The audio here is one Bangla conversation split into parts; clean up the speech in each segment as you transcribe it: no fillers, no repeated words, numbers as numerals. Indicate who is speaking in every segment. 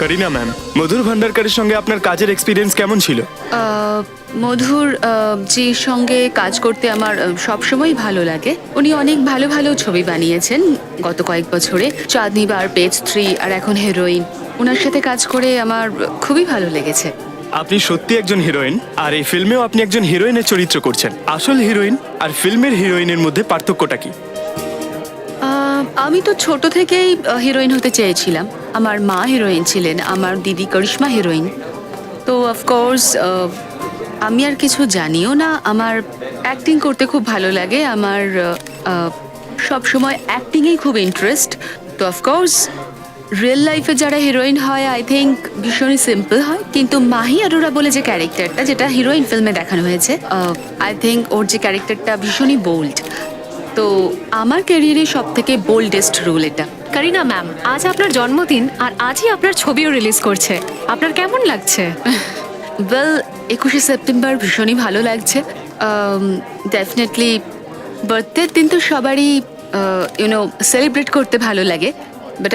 Speaker 1: করিনা ম্যাম, মধুর ভান্ডারকরের সঙ্গে আপনার কাজের এক্সপিরিয়েন্স কেমন ছিল?
Speaker 2: মধুর জির সঙ্গে কাজ করতে আমার সবসময় ভালো লাগে। উনি অনেক ভালো ভালো ছবি বানিয়েছেন গত কয়েক বছরে। চাঁদনি বার, পেজ 3 আর এখন হিরোইন। ওনার সাথে কাজ করে আমার খুবই ভালো লেগেছে।
Speaker 1: আপনি সত্যি একজন হিরোইন, আর এই ফিল্মেও আপনি একজন হিরোইনের চরিত্র করছেন। আসল হিরোইন আর ফিল্মের হিরোইনের মধ্যে পার্থক্যটা কি?
Speaker 2: আমি তো ছোট থেকেই হিরোইন হতে চেয়েছিলাম। আমার মা হিরোইন ছিলেন, আমার দিদি করিশ্মা হিরোইন। তো অফকোর্স আমি আর কিছু জানিও না। আমার অ্যাক্টিং করতে খুব ভালো লাগে। আমার সবসময় অ্যাক্টিংয়েই খুব ইন্টারেস্ট। তো অফকোর্স রিয়েল লাইফে যারা হিরোইন হয় আই থিঙ্ক ভীষণই সিম্পল হয়, কিন্তু মাহি অরোরা বলে যে ক্যারেক্টারটা, যেটা হিরোইন ফিল্মে দেখানো হয়েছে, আই থিঙ্ক ওর যে ক্যারেক্টারটা ভীষণই বোল্ড। তো আমার ক্যারিয়ারে সব থেকে বোল্ডেস্ট রোল এটা।
Speaker 3: করিনা ম্যাম, আজ আপনার জন্মদিন আর আজই আপনার ছবিও রিলিজ করছে। আপনার কেমন লাগছে?
Speaker 2: ওয়েল, 21শে সেপ্টেম্বর ভীষণই ভালো লাগছে। ডেফিনেটলি বার্থডের দিন তো সবারই সেলিব্রেট করতে ভালো লাগে, বাট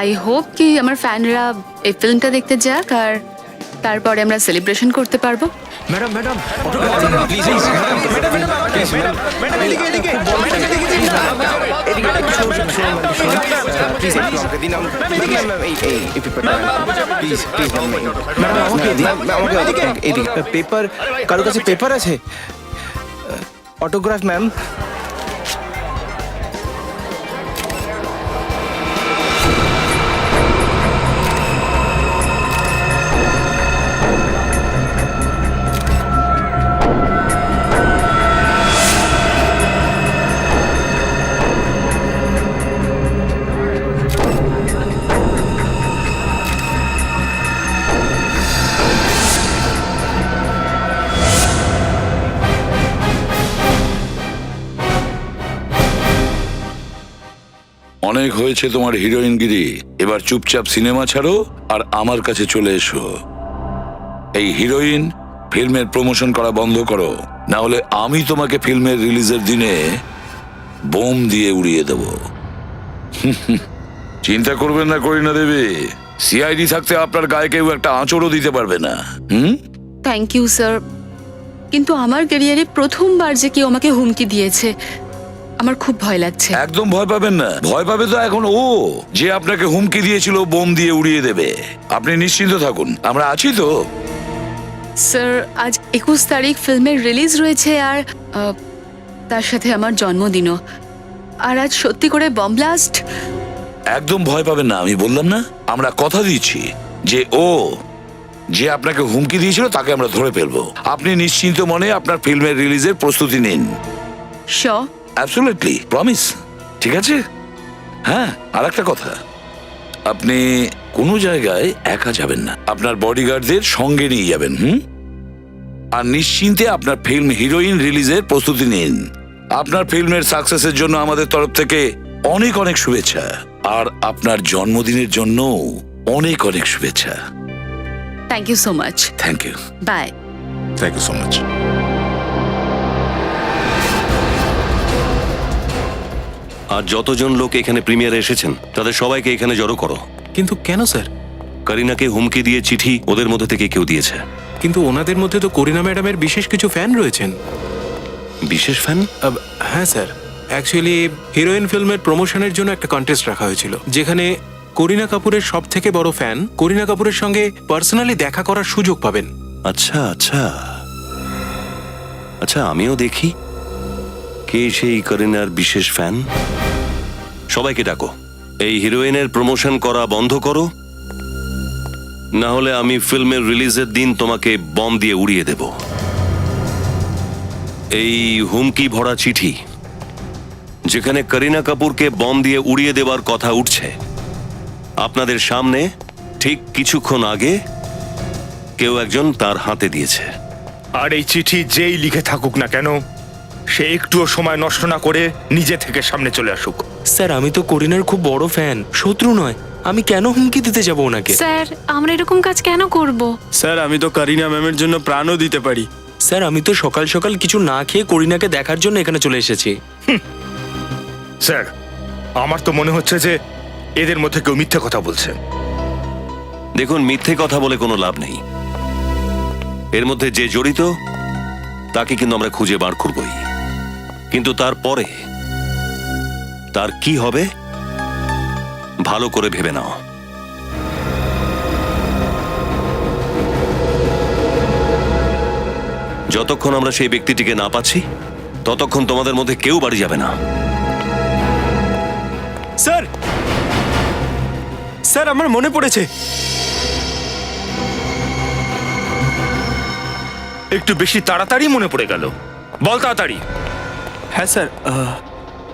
Speaker 2: আই হোপ কি আমার ফ্যানরা এই ফিল্মটা দেখতে যাক আর তারপরে আমরা সেলিব্রেশন করতে পারবো।
Speaker 4: ম্যাডাম ম্যাডাম প্লিজ পেপার, কারোর কাছে পেপার আছে? Autograph ma'am.
Speaker 5: অনেক হয়েছে তোমার হিরোইনগিরি। এবার চুপচাপ সিনেমা ছাড়ো আর আমার কাছে চলে এসো। এই হিরোইন ফিল্মের প্রমোশন করা বন্ধ করো, না হলে আমি তোমাকে ফিল্মের রিলিজের দিনে বোম দিয়ে উড়িয়ে দেব। চিন্তা করবেন না করিনা দেবী, সিআইডি থাকতে আপনার গায়ে কেউ একটা আঁচড়ও দিতে পারবে না।
Speaker 2: থ্যাংক ইউ স্যার, কিন্তু আমার ক্যারিয়ারে প্রথমবার যে কেউ আমাকে হুমকি দিয়েছে, আমার খুব ভয় লাগছে।
Speaker 5: একদম ভয় পাবেন না, ভয় পাবে তো এখন ও, যে আপনাকে হুমকি দিয়েছিল বোম দিয়ে উড়িয়ে দেবে। আপনি নিশ্চিন্ত থাকুন, আমরা আছি তো।
Speaker 2: স্যার, আজ 21 তারিখ ফিল্মের রিলিজ রয়েছে আর তার সাথে আমার জন্মদিনও। আর আজ সত্যি করে বম ব্লাস্ট।
Speaker 5: একদম ভয় পাবেন না, আমি বললাম না, আমরা কথা দিচ্ছি যে ও যে আপনাকে হুমকি দিয়েছিল তাকে আমরা ধরে ফেলবো। আপনি নিশ্চিন্ত মনে আপনার ফিল্মের রিলিজের প্রস্তুতি নিন।
Speaker 2: শিওর?
Speaker 5: Absolutely, promise. ঠিক আছে? হ্যাঁ, আর একটা কথা, আপনি কোনো জায়গায় একা যাবেন না, আপনার বডিগার্ডদের সঙ্গে নিয়ে যাবেন। আর নিশ্চিন্তে আপনার ফিল্ম হিরোইন রিলিজের প্রস্তুতি নিন। আপনার ফিল্মের সাকসেসের জন্য আমাদের তরফ থেকে অনেক অনেক শুভেচ্ছা, আর আপনার জন্মদিনের জন্য অনেক অনেক শুভেচ্ছা।
Speaker 2: Thank you so much.
Speaker 5: Thank you.
Speaker 2: Bye.
Speaker 5: Thank you so much.
Speaker 6: আর যতজন লোক এখানে প্রিমিয়ারে এসেছেন তাদের সবাইকে এখানে জড়ো করো।
Speaker 4: কিন্তু কেন স্যার?
Speaker 6: করিনাকে হুমকি দিয়ে চিঠি ওদের মধ্যে থেকে কেউ দিয়েছে।
Speaker 4: কিন্তু ওনাদের মধ্যে তো করিনা ম্যাডামের বিশেষ কিছু ফ্যান রয়েছেন।
Speaker 6: বিশেষ ফ্যান?
Speaker 4: হ্যাঁ স্যার, অ্যাকচুয়ালি হিরোইন ফিল্মের প্রমোশনের জন্য একটা কন্টেস্ট রাখা হয়েছিল, যেখানে করিনা কাপুরের সব থেকে বড় ফ্যান করিনা কাপুরের সঙ্গে পার্সোনালি দেখা করার সুযোগ পাবেন।
Speaker 6: আচ্ছা আচ্ছা আচ্ছা, আমিও দেখি কে সেই করিনার বিশেষ ফ্যান। সবাইকে ডাকো, এই হিরোইনের প্রমোশন করা বন্ধ করো, না হলে আমি ফিল্মের রিলিজের দিন তোমাকে বম দিয়ে উড়িয়ে দেব। এই হুমকি ভরা চিঠি যেখানে করিনা কাপুরকে বম দিয়ে উড়িয়ে দেবার কথা উঠছে, আপনাদের সামনে ঠিক কিছুক্ষণ আগে কেউ একজন তার হাতে দিয়েছে।
Speaker 7: আর এই চিঠি যেই লিখে থাকুক না কেন, সে একটুও সময় নষ্ট না করে নিজে থেকে সামনে চলে আসুক।
Speaker 4: স্যার, আমি তো করিনার খুব বড় ফ্যান, শত্রু নয়। আমি কেন হুমকি দিতে যাব ওনাকে?
Speaker 3: স্যার, আমরা এরকম কাজ কেন করব?
Speaker 1: স্যার, আমি তো করিনা ম্যামের জন্য প্রাণও দিতে পারি।
Speaker 4: স্যার, আমি তো সকাল সকাল কিছু না খেয়ে করিনাকে দেখার জন্য এখানে চলে এসেছি।
Speaker 7: স্যার, আমার তো মনে হচ্ছে যে এদের মধ্যে কেউ মিথ্যে কথা বলছে।
Speaker 6: দেখুন, মিথ্যে কথা বলে কোনো লাভ নেই। এর মধ্যে যে জড়িত তাকে কিন্তু আমরা খুঁজে বার করবই, কিন্তু তারপরে তার কি হবে ভালো করে ভেবে নাও। যতক্ষণ আমরা সেই ব্যক্তিটিকে না পাচ্ছি ততক্ষণ তোমাদের মধ্যে কেউ বাড়ি যাবে না।
Speaker 1: স্যার, স্যার আমার মনে পড়েছে।
Speaker 7: একটু বেশি তাড়াতাড়ি মনে পড়ে গেল, বল তাড়াতাড়ি।
Speaker 1: হ্যাঁ স্যার,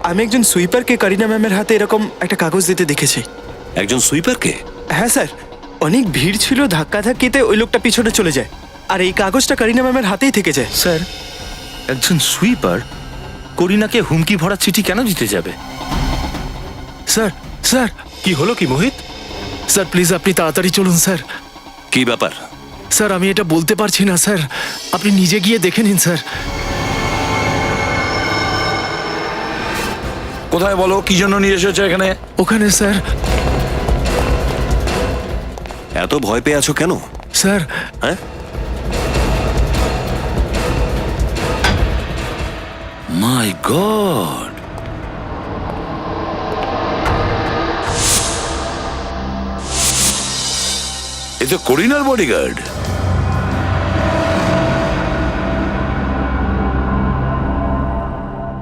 Speaker 1: আমি একজন সুইপারকে করিনা ম্যামের হাতে এরকম একটা কাগজ দিতে দেখেছি।
Speaker 6: একজন সুইপারকে?
Speaker 1: হ্যাঁ স্যার, অনেক ভিড় ছিল, ধাক্কাধাক্কিতে ওই লোকটা পিছনে চলে যায়, আর এই কাগজটা করিনা ম্যামের হাতেই থেকে যায়।
Speaker 7: স্যার, একজন সুইপার করিনাকে হুমকি ভরা চিঠি কেন দিতে যাবে?
Speaker 8: স্যার, স্যার,
Speaker 4: কি হলো কি মোহিত?
Speaker 8: স্যার প্লিজ আপনি তাড়াতাড়ি চলুন স্যার।
Speaker 6: কি ব্যাপার?
Speaker 8: স্যার আমি এটা বলতে পারছি না স্যার, আপনি নিজে গিয়ে দেখে নিন স্যার।
Speaker 5: কোথায় বলো, কি জন্য নিয়ে এসেছো এখানে?
Speaker 8: ওখানে স্যার।
Speaker 6: এত ভয় পেয়ে আছো কেন?
Speaker 8: স্যার,
Speaker 6: হ্যাঁ,
Speaker 5: মাই গড, এ তো করিনার বডিগার্ড।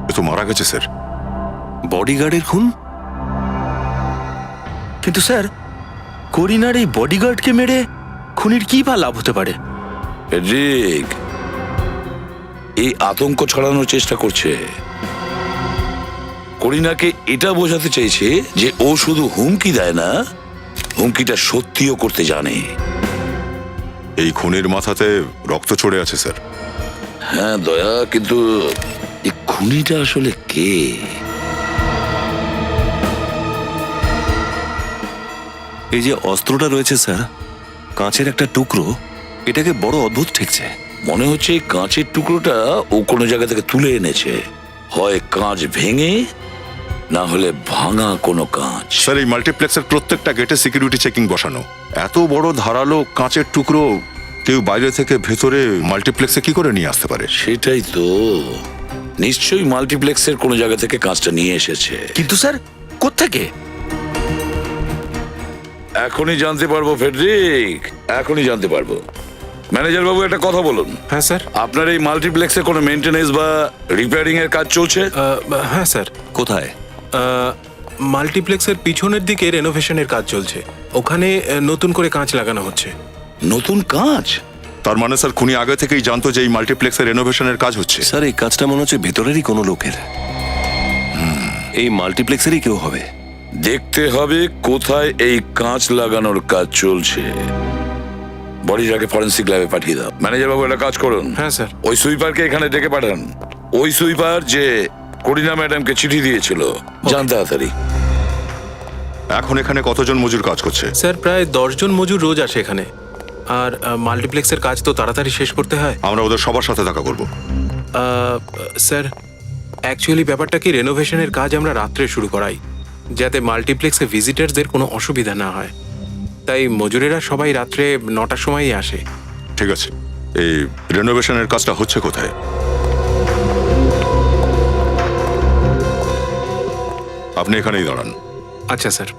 Speaker 9: এ তো মারা গেছে স্যার।
Speaker 6: বডিগার্ডের খুন?
Speaker 7: কিন্তু স্যার, করিনার এই বডিগার্ডকে মেরে খুনির কি বা লাভ হতে পারে?
Speaker 5: রিক এই আতঙ্ক ছড়ানোর চেষ্টা করছে। করিনাকে এটা বোঝাতে চাইছে যে ও শুধু হুমকি দেয় না, হুমকিটা সত্যিও করতে জানে।
Speaker 9: এই খুনের মাথাতে রক্ত চড়ে আছে স্যার।
Speaker 5: হ্যাঁ দয়া, কিন্তু এই খুনিটা আসলে কে?
Speaker 6: এই যে অস্ত্রটা রয়েছে স্যার, কাঁচের একটা টুকরো, এটাকে বড় অদ্ভুত ঠেকছে।
Speaker 5: মনে হচ্ছে এই কাঁচের টুকরোটা ও কোনো জায়গা থেকে তুলে এনেছে, হয় কাঁচ ভেঙে, না হলে ভাঙা কোনো কাঁচ।
Speaker 9: স্যার এই মাল্টিপ্লেক্সের প্রত্যেকটা গেটে সিকিউরিটি চেকিং বসানো। এত বড় ধারালো কাঁচের টুকরো কেউ বাইরে থেকে ভেতরে মাল্টিপ্লেক্সে কি করে নিয়ে আসতে পারে?
Speaker 5: সেটাই তো, নিশ্চয়ই মাল্টিপ্লেক্সের কোনো জায়গা থেকে কাঁচটা নিয়ে এসেছে।
Speaker 7: কিন্তু স্যার, কোত্থেকে?
Speaker 5: এখনই জানতে পারবো ফেডরিক, এখনই জানতে পারবো। ম্যানেজার বাবু একটা কথা বলুন।
Speaker 4: হ্যাঁ স্যার।
Speaker 5: আপনার এই মাল্টিপ্লেক্সে কোনো মেইনটেনেন্স বা রিপেয়ারিং এর কাজ চলছে?
Speaker 4: হ্যাঁ স্যার।
Speaker 6: কোথায়?
Speaker 4: মাল্টিপ্লেক্সের পিছনের দিকে রেনোভেশনের কাজ চলছে, ওখানে নতুন করে কাঁচ লাগানো হচ্ছে।
Speaker 5: নতুন কাঁচ?
Speaker 9: তার মানে স্যার খুনি আগে থেকেই জানতো যে এই মাল্টিপ্লেক্সের রেনোভেশনের কাজ হচ্ছে।
Speaker 6: স্যার এই কাজটা মনে হচ্ছে ভেতরেরই কোনো লোকের, এই মাল্টিপ্লেক্সেরই কেউ হবে।
Speaker 5: দেখতে হবে কোথায় এই কাঁচ লাগানোর কাজ চলছে। বডিটাকে ফরেন্সিক ল্যাবে পাঠিয়ে দাও। ম্যানেজার বাবু একটা কাজ করুন।
Speaker 4: হ্যাঁ স্যার।
Speaker 5: ওই সুইপারকে এখানে ডেকে পাঠান। ওই সুইপার যে করিনা ম্যাডামকে চিঠি দিয়েছিল, জান তাড়াতাড়ি।
Speaker 9: এখন এখানে কতজন মজুর কাজ করছে?
Speaker 4: স্যার প্রায় 10 জন মজুর রোজ আসে এখানে, আর মাল্টিপ্লেক্সের কাজ তো তাড়াতাড়ি শেষ করতে হয়।
Speaker 9: আমরা ওদের সবার সাথে দেখা করব।
Speaker 4: স্যার অ্যাকচুয়ালি ব্যাপারটা কি, রেনোভেশনের কাজ আমরা রাত্রে শুরু করাই, যাতে মাল্টিপ্লেক্সে ভিজিটারদের কোনো অসুবিধা না হয়। তাই মজুরেরা সবাই রাত্রে 9টার সময়ই আসে।
Speaker 9: ঠিক আছে, এই রেনোভেশনের কাজটা হচ্ছে কোথায়? আপনি এখানেই দাঁড়ান।
Speaker 4: আচ্ছা স্যার।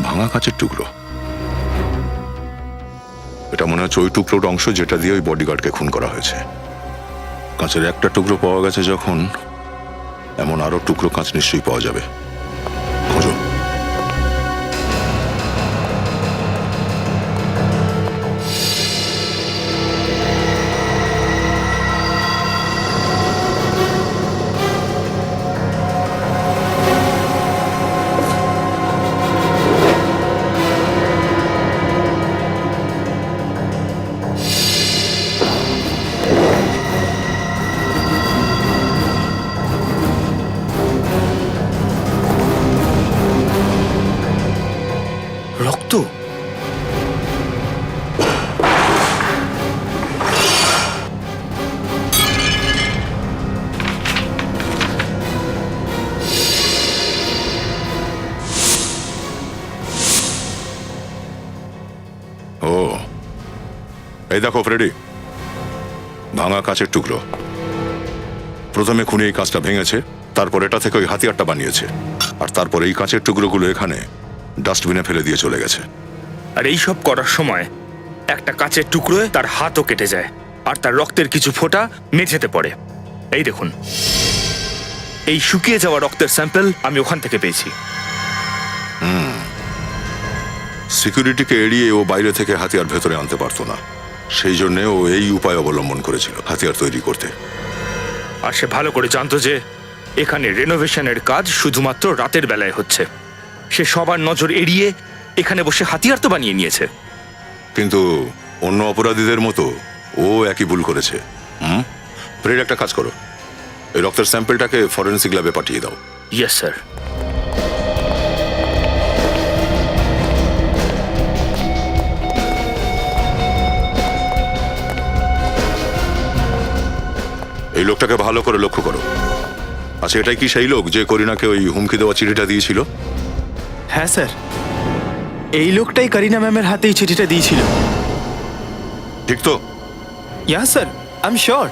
Speaker 9: ভাঙা কাঁচের টুকরো, এটা মনে হচ্ছে ওই টুকরোর অংশ যেটা দিয়ে ওই বডিগার্ডকে খুন করা হয়েছে। কাঁচের একটা টুকরো পাওয়া গেছে যখন, এমন আরো টুকরো কাঁচ নিশ্চয়ই পাওয়া যাবে। খোঁজো।
Speaker 7: রক্ত।
Speaker 9: ও, এই দেখো ফ্রেডি, ভাঙা কাঁচের টুকরো। প্রথমে খুনি এই কাঁচটা ভেঙেছে, তারপর এটা থেকে ওই হাতিয়ারটা বানিয়েছে, আর তারপর এই কাঁচের টুকরোগুলো এখানে ডাস্টবিনে ফেলে দিয়ে চলে গেছে।
Speaker 7: আর এই সব করার সময় একটা কাঁচের টুকরোয় তার হাতও কেটে যায়, আর তার রক্তের কিছু ফোঁটা মেঝেতে পড়ে। এই দেখুন, এই শুকিয়ে যাওয়া রক্তের স্যাম্পল আমি ওখান থেকে পেয়েছি।
Speaker 9: সিকিউরিটিকে এড়িয়ে ও বাইরে থেকে হাতিয়ার ভেতরে আনতে পারতো না, সেই জন্য ও এই উপায় অবলম্বন করেছিল হাতিয়ার তৈরি করতে।
Speaker 7: আর সে ভালো করে জানতো যে এখানে রেনোভেশনের কাজ শুধুমাত্র রাতের বেলায় হচ্ছে। সে সবার নজর এড়িয়ে এখানে বসে হাতিয়ার তো বানিয়ে নিয়েছে।
Speaker 9: কিন্তু অন্য অপরাধীদের মতো ও একই ভুল করেছে। ফ্রেড, একটা কাজ করো, এই রক্তের স্যাম্পলটাকে ফরেন্সিক ল্যাবে পাঠিয়ে দাও।
Speaker 7: Yes sir.
Speaker 9: এই লোকটাকে ভালো করে লক্ষ্য করো। আচ্ছা, এটাই কি সেই লোক যে করিনাকে ওই হুমকি দেওয়া চিঠিটা দিয়েছিল?
Speaker 1: হ্যাঁ স্যার, এই লোকটাই করিনা ম্যামের হাতে এই চিঠিটা দিয়েছিল।
Speaker 9: ঠিক তো?
Speaker 1: ইয়া স্যার, আই এম শিওর।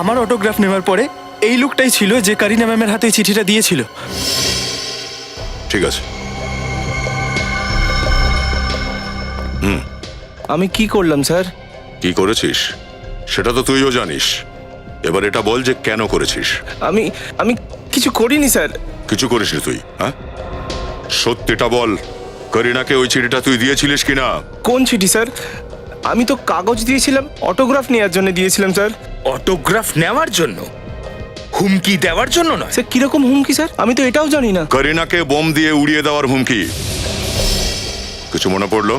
Speaker 1: আমার অটোগ্রাফ নেওয়ার পরে এই লোকটাই ছিল যে করিনা ম্যামের হাতে এই চিঠিটা দিয়েছিল।
Speaker 9: ঠিক আছে।
Speaker 8: আমি কি করলাম স্যার?
Speaker 9: কি করেছিস সেটা তো তুইও জানিস, এবার এটা বল যে কেন করেছিস।
Speaker 8: আমি আমি কিছু করিনি স্যার।
Speaker 9: কিছু করিসনি তুই? হ্যাঁ, সত্যিটা বল, করিনাকে ওই চিঠিটা তুই দিয়েছিলিস কিনা?
Speaker 8: কোন চিঠি স্যার? আমি তো কাগজ দিয়েছিলাম, অটোগ্রাফ নেওয়ার জন্য দিয়েছিলাম স্যার।
Speaker 7: অটোগ্রাফ নেওয়ার জন্য, হুমকি দেওয়ার জন্য নয়।
Speaker 8: স্যার কিরকম হুমকি স্যার? আমি তো এটাও জানি না।
Speaker 9: করিনাকে বোম দিয়ে উড়িয়ে দেওয়ার হুমকি। কিছু মনে পড়লো?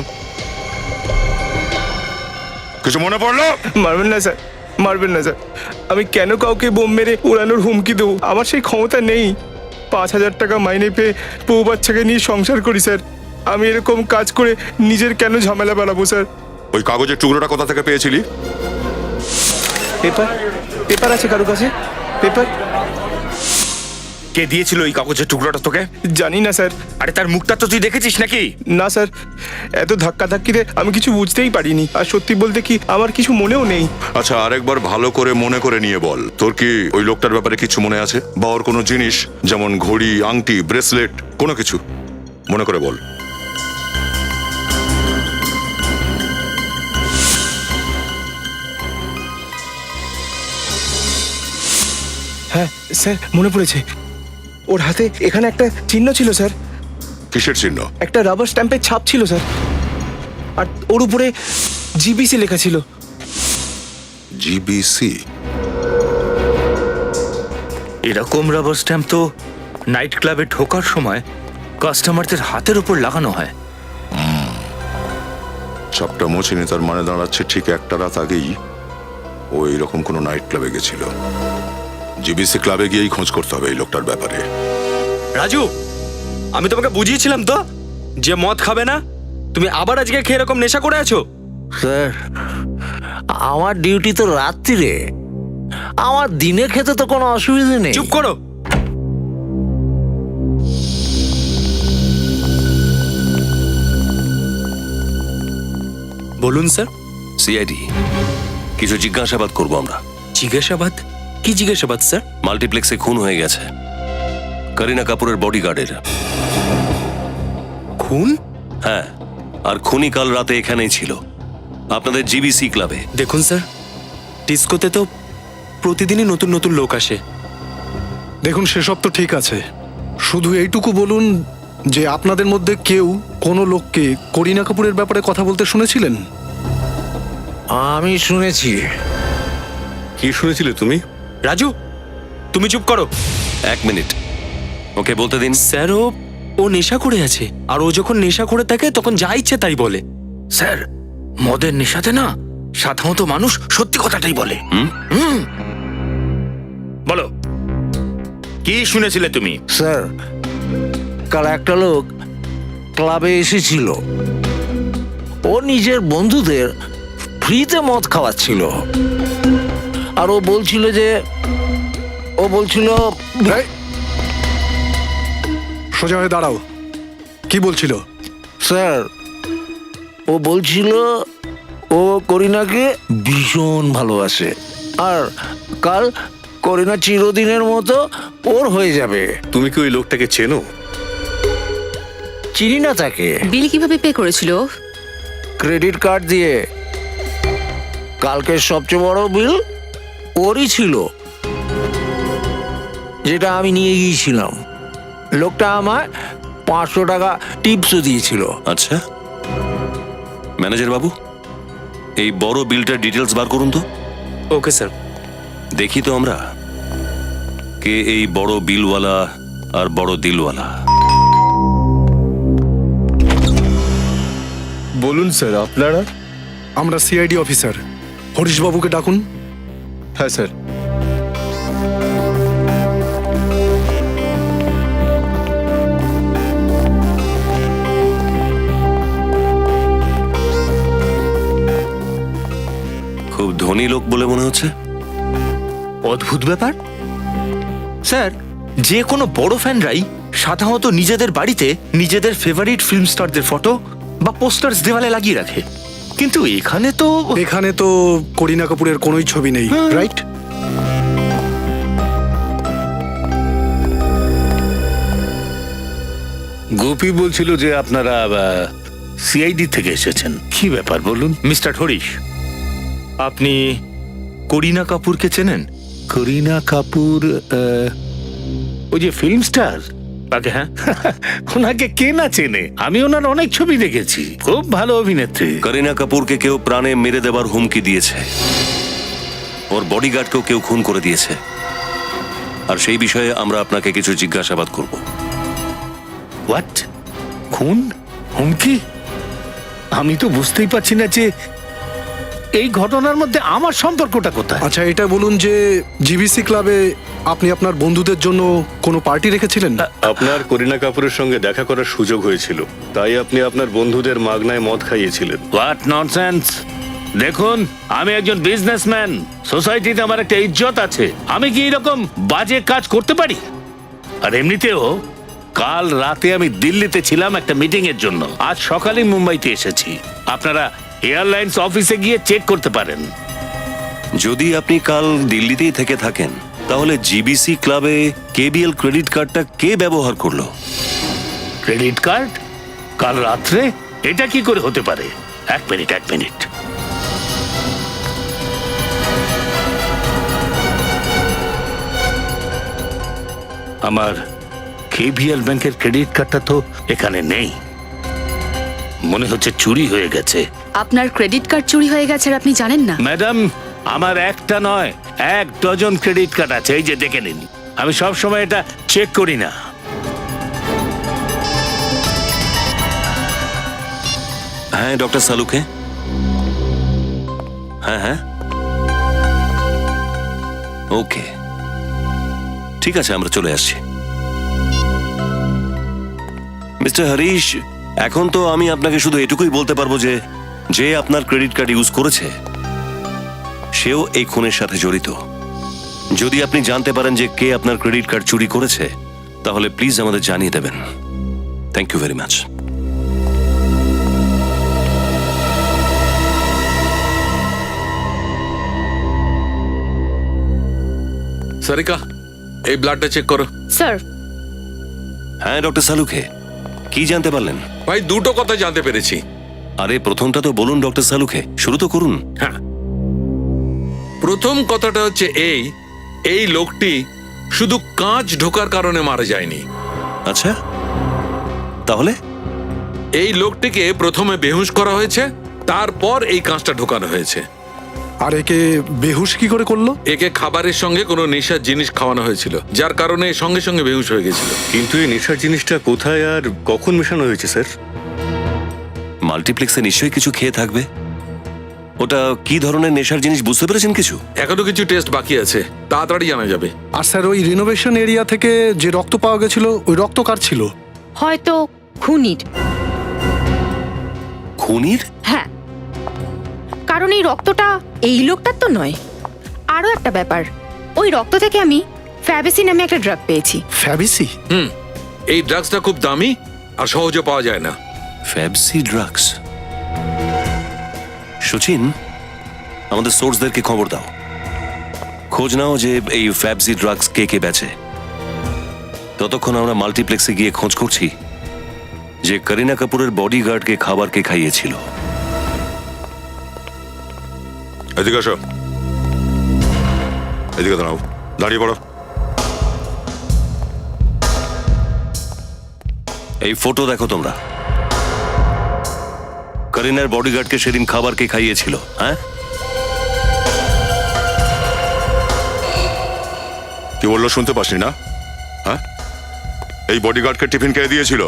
Speaker 9: কিছু মনে পড়লো?
Speaker 8: মারবেন না স্যার, মারবেন না স্যার। আমি কেন কাউকে বোম মেরে উড়ানোর হুমকি দেবো? আমার সেই ক্ষমতা নেই। 5,000 টাকা মাইনে পেয়ে বউ বাচ্চাকে নিয়ে সংসার করি স্যার। আমি এরকম কাজ করে নিজের কেন ঝামেলা বাড়াবো স্যার?
Speaker 9: ওই কাগজের টুকরোটা কোথা থেকে পেয়েছিলি?
Speaker 8: পেপার পেপার আছে কারো কাছে? পেপার
Speaker 7: কে দিয়েছিল ওই কাগজের টুকরোটা তোকে?
Speaker 8: জানি না স্যার।
Speaker 7: আরে তার মুখটা তো তুই দেখেছিস নাকি?
Speaker 8: না স্যার, এত ধাক্কাধাক্কিতে আমি কিছু বুঝতেই পারিনি। আর সত্যি বলতে কি, আমার কিছু মনেও নেই।
Speaker 9: আচ্ছা, আরেকবার ভালো করে মনে করে নিয়ে বল, তোর কি ওই লোকটার ব্যাপারে কিছু মনে আছে? বা ওর কোনো জিনিস, যেমন ঘড়ি, আংটি, ব্রেসলেট, কোনো কিছু মনে করে বল।
Speaker 8: হ্যাঁ স্যার, মনে পড়েছে। ওর হাতে এখানে একটা চিহ্ন ছিল স্যার।
Speaker 9: কিসের চিহ্ন?
Speaker 8: একটা রাবার স্ট্যাম্পের ছাপ ছিল স্যার, আর ওর উপরে জিবিসি লেখা ছিল।
Speaker 9: জিবিসি?
Speaker 7: এরকম রাবার স্ট্যাম্প তো নাইট ক্লাবে ঢোকার সময় কাস্টমারদের হাতের উপর লাগানো হয়।
Speaker 9: ছাপটা মোছেনি, তার মানে দাঁড়াচ্ছে ঠিক একটা রাত আগেই ও এইরকম কোনো নাইট ক্লাবে গেছিল। জিবিসি ক্লাবে গিয়েই খোঁজ করতে হবে এই লোকটার ব্যাপারে।
Speaker 10: রাজু, আমি তোমাকে বুঝিয়েছিলাম তো যে মদ খাবে না, তুমি আবার আজকে খেয়ে এরকম নেশা করে আছো।
Speaker 11: স্যার, আমার ডিউটি তো রাত্রিরে, আমার দিনে খেতে তো কোনো অসুবিধা নেই।
Speaker 10: চুপ করো। বলুন স্যার।
Speaker 6: সিআইডি, কিছু জিজ্ঞাসাবাদ করব আমরা।
Speaker 10: জিজ্ঞাসাবাদ? কি জিজ্ঞাসাবাদ স্যার?
Speaker 6: মাল্টিপ্লেক্সে খুন হয়ে গেছে করিনা কাপুরের বডিগার্ডের।
Speaker 10: খুন?
Speaker 6: হ্যাঁ, আর খুনি কাল রাতে এখানেই ছিল, আপনাদের জিবিসি ক্লাবে।
Speaker 10: দেখুন স্যার, ডিস্কোতে তো প্রতিদিনই নতুন নতুন লোক আসে।
Speaker 8: দেখুন, সেসব তো ঠিক আছে, শুধু এইটুকু বলুন যে আপনাদের মধ্যে কেউ কোনো লোককে করিনা কাপুরের ব্যাপারে কথা বলতে শুনেছিলেন?
Speaker 11: আমি শুনেছি।
Speaker 6: কি শুনেছিলে তুমি?
Speaker 10: রাজু, তুমি চুপ করো।
Speaker 6: 1 মিনিট, ওকে বলতে দিন।
Speaker 10: স্যার, ও নেশা করে আছে, আর ও যখন নেশা করে থাকে তখন যা ইচ্ছে তাই বলে।
Speaker 7: স্যার, মদের নেশাতে না সাধারণত মানুষ সত্যি কথাটাই বলে। বলো, কি শুনেছিলে তুমি?
Speaker 11: স্যার, কাল একটা লোক ক্লাবে এসেছিল, ও নিজের বন্ধুদের ফ্রিতে মদ খাওয়াচ্ছিল। আর ও বলছিল
Speaker 12: এই, সোজা হয়ে দাঁড়াও। কি বলছিল?
Speaker 11: স্যার, ও বলছিল ও করিনাকে ভীষণ ভালোবাসে, আর কাল করিনা চিরদিনের মতো ওর হয়ে যাবে।
Speaker 1: তুমি কি ওই লোকটাকে চেনো?
Speaker 11: চিনি না তাকে।
Speaker 2: বিল কিভাবে পে করেছিল?
Speaker 11: ক্রেডিট কার্ড দিয়ে। কালকের সবচেয়ে বড় বিল ওরই ছিল, যেটা আমি নিয়ে গিয়েছিলাম। লোকটা আমার 500 টাকা টিপসও দিয়েছিল।
Speaker 6: আচ্ছা ম্যানেজার বাবু, এই বড় বিলটার ডিটেলস বার করুন তো।
Speaker 10: Okay sir.
Speaker 6: দেখি তো আমরা কে এই বড় বিলওয়ালা আর বড় দিলওয়ালা।
Speaker 8: বলুন স্যার, আপনারা?
Speaker 12: আমরা সিআইডি অফিসার। হরিশবাবুকে ডাকুন।
Speaker 8: হ্যাঁ স্যার।
Speaker 6: খুব ধনী লোক বলে মনে হচ্ছে।
Speaker 7: অদ্ভুত ব্যাপার স্যার, যে কোনো বড় ফ্যানরাই সাধারণত নিজেদের বাড়িতে নিজেদের ফেভারিট ফিল্ম স্টারদের ফটো বা পোস্টার্স দেওয়ালে লাগিয়ে রাখে, কিন্তু
Speaker 12: এখানে তো করিনা কাপুরের কোনোই ছবি নেই, রাইট?
Speaker 11: গোপী বলছিল যে আপনারা সিআইডি থেকে এসেছেন। কি ব্যাপার বলুন।
Speaker 7: মিস্টার হরিশ, আপনি করিনা কাপুরকে চেনেন?
Speaker 11: করিনা কাপুর, ওই যে ফিল্ম স্টার।
Speaker 7: আগে হ্যাঁ।
Speaker 11: ওনাকে কে না চেনে? আমি ওনার অনেক ছবি দেখেছি, খুব ভালো অভিনেত্রী।
Speaker 6: করিনা কাপুরকে কেউ প্রাণে মেরে দেবার হুমকি দিয়েছে, ওর বডিগার্ডকেও কেউ খুন করে দিয়েছে, আর সেই বিষয়ে আমরা আপনাকে কিছু জিজ্ঞাসাবাদ করব।
Speaker 11: হোয়াট? খুন? হুমকি? আমি তো বুঝতেই পারছি না যে এই ঘটনার মধ্যে আমার সম্পর্কটা কোথায়।
Speaker 12: আচ্ছা, এটা বলুন যে জিবিসি ক্লাবে আপনি আপনার বন্ধুদের জন্য কোনো পার্টি রেখেছিলেন?
Speaker 13: আপনার করিনা কাপুরের সঙ্গে দেখা করার সুযোগ হয়েছিল, তাই আপনি আপনার বন্ধুদের মাগনায় মদ খাইয়েছিলেন।
Speaker 11: What nonsense! দেখুন, আমি একজন বিজনেসম্যান, সোসাইটিতে আমার একটা ইজ্জত আছে। আমি কি এরকম বাজে কাজ করতে পারি? আর এমনিতেও কাল রাতে আমি দিল্লিতে ছিলাম একটা মিটিং এর জন্য, আজ সকালে মুম্বাইতে এসেছি। আপনারা এয়ারলাইন্স অফিসে গিয়ে চেক করতে পারেন।
Speaker 6: যদি আপনি কাল দিল্লিতেই থেকে থাকেন, তাহলে জিবিসি ক্লাবে কেবিএল ক্রেডিট কার্ডটা কে ব্যবহার করলো?
Speaker 11: Credit card? কাল রাত্রে? এটা কি করে হতে পারে? এক মিনিট। আমার কেবিএল ব্যাংকের ক্রেডিট কার্ডটা তো এখানে নেই, মনে হচ্ছে চুরি হয়ে গেছে।
Speaker 2: আপনার ক্রেডিট কার্ড চুরি হয়ে গেছে আর আপনি জানেন না?
Speaker 11: ম্যাডাম, আমার একটা নয়, 1 ডজন ক্রেডিট কার্ড আছে, এই যে দেখে নিন। আমি সব সময় এটা চেক করি না।
Speaker 6: হ্যাঁ ডক্টর সালুকে, হ্যাঁ ওকে, ঠিক আছে, আমরা চলে আসছি। মিস্টার হরিশ, এখন তো আমি আপনাকে শুধু এটুকুই বলতে পারবো যে যে আপনার ক্রেডিট কার্ড ইউজ করেছে সেও এই খুনের সাথে জড়িত। যদি আপনি জানতে পারেন যে কে আপনার ক্রেডিট কার্ড চুরি করেছে, তাহলে প্লিজ আমাদের জানিয়ে দেবেন। Thank you very much.
Speaker 4: Sarika, এই ব্লাডটা চেক করো।
Speaker 3: স্যার,
Speaker 6: হ্যাঁ ডক্টর সালুকে, কি জানতে পারলেন?
Speaker 4: ভাই, দুটো কথা জানতে পেরেছি।
Speaker 6: আরে প্রথমটা তো বলুন ডক্টর সালুকে, শুরু তো করুন।
Speaker 4: হ্যাঁ, প্রথম কথাটা হচ্ছে এই লোকটি শুধু কাঁচ ঢোকার কারণে মারা যায়নি।
Speaker 6: আচ্ছা, তাহলে?
Speaker 4: এই লোকটিকে প্রথমে বেহুশ করা হয়েছে, তারপর এই কাঁচটা ঢোকানো হয়েছে।
Speaker 12: আর একে বেহুশ কি করে করলো?
Speaker 4: একে খাবারের সঙ্গে কোনো নেশার জিনিস খাওয়ানো হয়েছিল, যার কারণে সঙ্গে সঙ্গে বেহুশ হয়ে গেছিল।
Speaker 13: কিন্তু এই নেশার জিনিসটা কোথায় আর কখন মেশানো হয়েছে স্যার?
Speaker 6: মাল্টিপ্লেক্সে নিশ্চয়ই কিছু খেয়ে থাকবে। ওটা কি ধরনের নেশার জিনিস বুঝতে পেরেছেন কিছু?
Speaker 4: এখনো কিছু টেস্ট বাকি আছে, তাড়াতাড়ি জানা যাবে।
Speaker 12: আর স্যার, ওই রিনোভেশন এরিয়া থেকে যে রক্ত পাওয়া গেছিল, ওই রক্ত কার ছিল?
Speaker 3: হয়তো খুনির।
Speaker 6: খুনির?
Speaker 3: হ্যাঁ, কারণ এই রক্তটা এই লোকটার তো নয়। আরও একটা ব্যাপার, ওই রক্ত থেকে আমি ফ্যাবিসি নামে একটা ড্রাগ পেয়েছি।
Speaker 12: ফ্যাবিসি?
Speaker 4: এই ড্রাগসটা খুব দামি আর সহজে পাওয়া যায় না।
Speaker 6: ফ্যাবসি ড্রাগস। সচিন, আমাদের সোর্সদেরকে খবর দাও, খোঁজ নাও যে এই ফ্যাবসি ড্রাগস কে কে বেচে। ততক্ষণ আমরা মাল্টিপ্লেক্সে গিয়ে খোঁজ করছি যে করিনা কাপুরের বডিগার্ডকে খাবার কে খাইয়েছিল।
Speaker 9: এদিকে আসো, এদিকে দাঁড়াও, দাঁড়িয়ে পড়ো।
Speaker 6: এই ফটো দেখো তোমরা, করিনার বডিগার্ডকে সেদিন খাবার কে খাইয়েছিল? হ্যাঁ,
Speaker 9: কি বললো শুনতে পাসনি না? হ্যাঁ, এই বডিগার্ডকে টিফিন খেয়ে দিয়েছিল।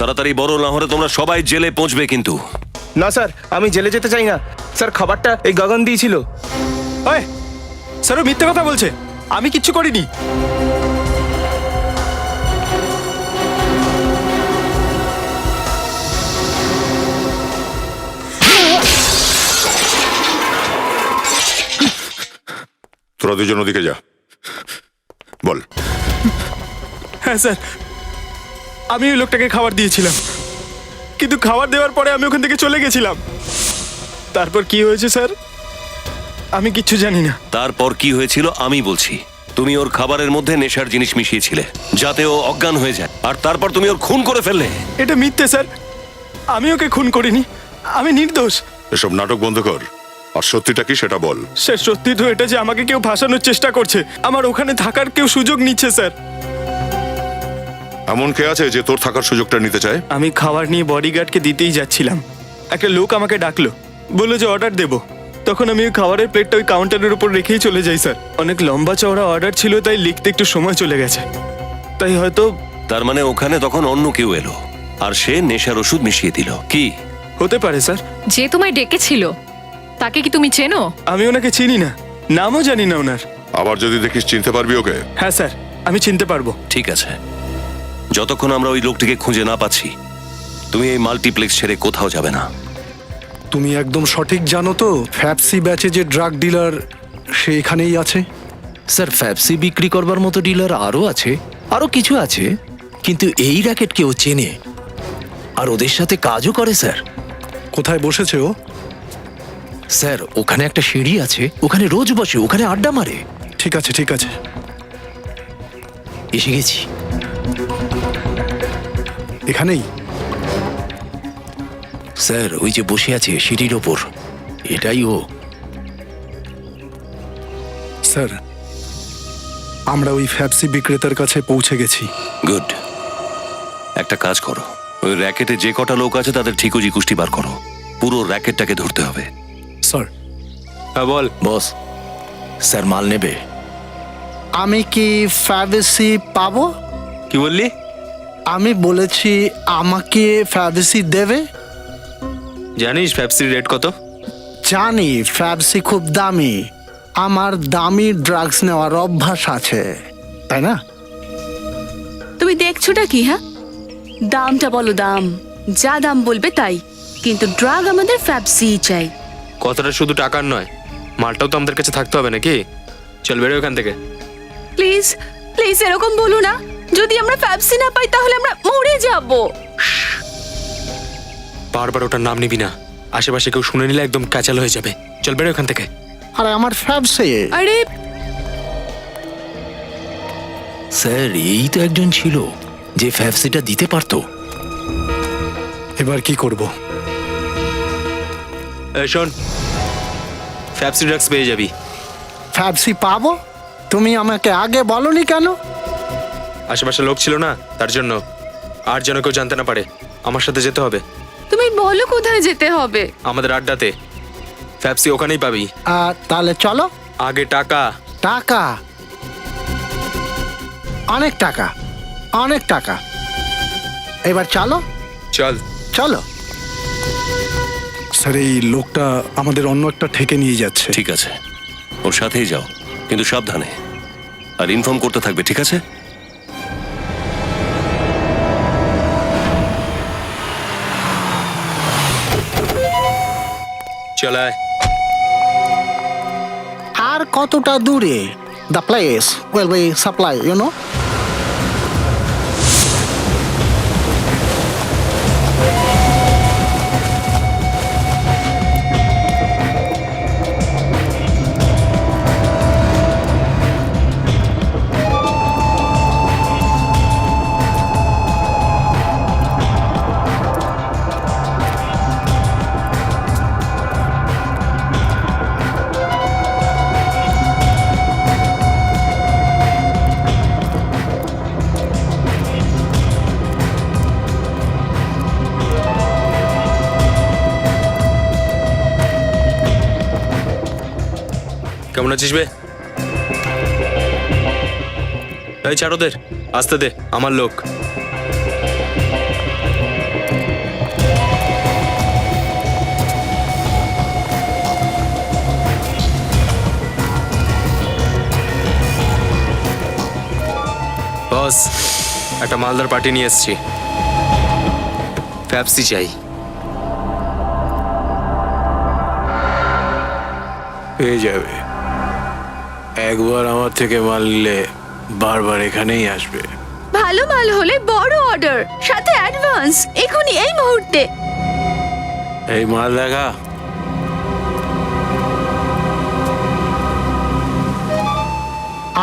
Speaker 6: তাড়াতাড়ি বড় না হলে তোমরা সবাই জেলে পৌঁছবে কিন্তু।
Speaker 8: না স্যার, আমি জেলে যেতে চাই না স্যার, খাবারটা এই গগন দিয়েছিল।
Speaker 1: ওই স্যার, ও মিথ্যে কথা বলছে, আমি কিচ্ছু করিনি।
Speaker 9: তোরা দুজন ওদিকে যা, বল।
Speaker 1: হ্যাঁ স্যার, আমি ওই লোকটাকে খাবার দিয়েছিলাম, কিন্তু খাবার দেওয়ার পরে আমি ওখান থেকে চলে গেছিলাম। তারপর কি হয়েছে স্যার আমি কিচ্ছু জানি না।
Speaker 6: তারপর কি হয়েছিল আমি বলছি। তুমি ওর খাবারের মধ্যে নেশার জিনিস মিশিয়েছিলে যাতে ও অজ্ঞান হয়ে যায়, আর তারপর তুমি ওর খুন করে ফেললে।
Speaker 1: এটা মিথ্যে স্যার, আমি ওকে খুন করিনি, আমি নির্দোষ।
Speaker 9: এসব নাটক বন্ধ কর, আর সত্যিটা কি সেটা বল।
Speaker 1: স্যার সত্যি তো এটা যে আমাকে কেউ ফাঁসানোর চেষ্টা করছে, আমার ওখানে থাকার কেউ সুযোগ নিচ্ছে স্যার।
Speaker 9: এমন কে আছে যে তোর থাকার সুযোগটা নিতে চায়?
Speaker 1: আমি খাবার নিয়ে বডিগার্ডকে দিতেই যাচ্ছিলাম, একটা লোক আমাকে ডাকলো, বললো যে অর্ডার দেবো। তখন আমি ওই খাবারের প্লেটটা ওই কাউন্টারের উপর রেখেই চলে যাই স্যার। অনেক লম্বা চওড়া অর্ডার ছিল, তাই লিখতে একটু সময় চলে গেছে, তাই হয়তো।
Speaker 6: তার মানে ওখানে তখন অন্য কেউ এলো আর সে নেশার ওষুধ মিশিয়ে দিল। কি
Speaker 1: হতে পারে স্যার?
Speaker 3: যে তোমায় ডেকেছিল তাকে কি তুমি চেনো?
Speaker 1: আমি ওনাকে চিনি না, নামও জানি না ওনার।
Speaker 9: আবার যদি দেখিস চিনতে পারবি ওকে?
Speaker 1: হ্যাঁ স্যার, আমি চিনতে পারবো।
Speaker 6: ঠিক আছে, যতক্ষণ আমরা ওই লোকটিকে খুঁজে না পাচ্ছি তুমি এই মাল্টিপ্লেক্স ছেড়ে কোথাও যাবে না।
Speaker 12: তুমি একদম সঠিক জানো তো ফ্যাবসি ব্যাচে যে ড্রাগ ডিলার সে এখানেই আছে?
Speaker 14: স্যার, ফ্যাবসি বিক্রি করবার মতো ডিলার আরও আছে, আরও কিছু আছে, কিন্তু এই র্যাকেট কেউ চেনে আর ওদের সাথে কাজও করে। স্যার,
Speaker 12: কোথায় বসেছে ও?
Speaker 14: স্যার, ওখানে একটা সিঁড়ি আছে, ওখানে রোজ বসে, ওখানে আড্ডা মারে।
Speaker 12: ঠিক আছে ঠিক আছে,
Speaker 14: এসে গেছি।
Speaker 12: এখানেই?
Speaker 14: স্যার, ওই যে বসে আছে সিঁড়ির ওপর, এটাই ও।
Speaker 12: স্যার, আমরা ওই ফ্যাবসি বিক্রেতার কাছে পৌঁছে গেছি।
Speaker 6: গুড, একটা কাজ করো, ওই র্যাকেটে যে কটা লোক আছে তাদের ঠিকুজি কুষ্টি বার করো, পুরো র্যাকেটটাকে ধরতে হবে।
Speaker 12: স্যার।
Speaker 10: হ্যাঁ বল
Speaker 14: বস। স্যার, মাল নেবে?
Speaker 15: আমি কি ফ্যাবসি পাবো?
Speaker 10: কি বললি?
Speaker 15: আমি বলেছি আমাকে ফ্যাবসি দেবে।
Speaker 10: জানিস ফ্যাবসির রেট কত?
Speaker 15: জানি ফ্যাবসি খুব দামি, আমার দামি ড্রাগস নেওয়ার অভ্যাস আছে, তাই না?
Speaker 2: তুমি দেখছোটা কি? হ্যাঁ, দামটা বলো, দাম যা দাম বলবে তাই, কিন্তু ড্রাগ আমাদের ফ্যাবসি চাই।
Speaker 10: কথাটা শুধু টাকার নয়, মালটাও তো আমাদের কাছে থাকতে হবে নাকি? চল বেরো এখান থেকে।
Speaker 2: প্লিজ প্লিজ এরকম বলো না, যদি আমরা ফ্যাবসি না পাই তাহলে আমরা মরে যাব।
Speaker 10: বারবার ওটার নাম নিবি না, আশেপাশে কেউ শুনে নিলে একদম ক্যাচাল হয়ে যাবে। চল বেরো এখান থেকে।
Speaker 15: আরে আমার ফ্যাবসি।
Speaker 2: আরে
Speaker 14: স্যার, এই তো একজন ছিল যে ফ্যাবসিটা দিতে পারতো।
Speaker 12: এবার কি করব?
Speaker 10: শোন, ফ্যাবসি ড্রাগস পেয়ে যাবি।
Speaker 15: ফ্যাবসি পাবো? তুমি আমাকে আগে বলনি কেন?
Speaker 10: আশেপাশে লোক ছিল না, তার জন্য। আর যেন কেউ জানতে না পারে। আমার সাথে যেতে হবে।
Speaker 2: তুমি বলো কোথায় যেতে হবে?
Speaker 10: আমাদের আড্ডাতে। ফ্যাবসি ওখানেই পাবি।
Speaker 15: তাহলে চলো।
Speaker 10: আগে টাকা।
Speaker 15: টাকা? অনেক টাকা, অনেক টাকা। এবার চলো।
Speaker 10: চল।
Speaker 15: চলো।
Speaker 12: স্যার, এই লোকটা আমাদের অন্য একটা ঠেকে নিয়ে যাচ্ছে।
Speaker 6: ঠিক আছে, ওর সাথেই যাও, কিন্তু সাবধানে, আর ইনফর্ম করতে থাকবে, ঠিক আছে?
Speaker 10: চল আয়।
Speaker 15: আর কতটা দূরে? The place will be supply, you know.
Speaker 10: কেমন আছিস বে? এই চারোদের আসতে দে, আমার লোক। বস, একটা মালদার পার্টি নিয়ে এসেছি। পেপসি চাই।
Speaker 4: পেয়ে যাবে। একবার আমার থেকে মাল নিলে বারবার এখানেই আসবে।
Speaker 2: ভালো মাল হলে বড় অর্ডার, সাথে অ্যাডভান্স, এখনই এই মুহূর্তে।
Speaker 4: এই মাল দেখা।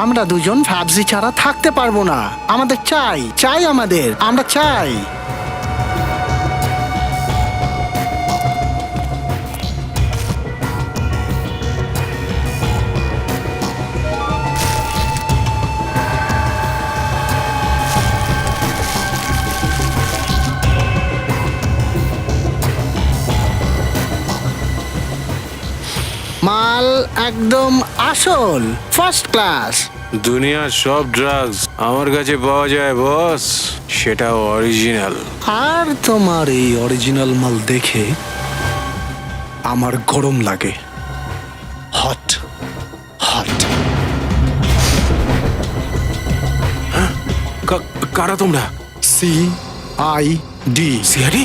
Speaker 15: আমরা দুজন ফ্যাবসি ছাড়া থাকতে পারবো না। আমাদের চাই, চাই আমাদের, আমরা চাই। মাল একদম আসল, ফার্স্ট ক্লাস।
Speaker 4: দুনিয়ার সব ড্রাগস আমার কাছে পাওয়া যায় বস, সেটা অরিজিনাল।
Speaker 12: আর তোমার এই অরিজিনাল মাল দেখে আমার গরম লাগে। Hot hot.
Speaker 4: কারা তোমরা?
Speaker 12: CID।
Speaker 4: সিআরডি?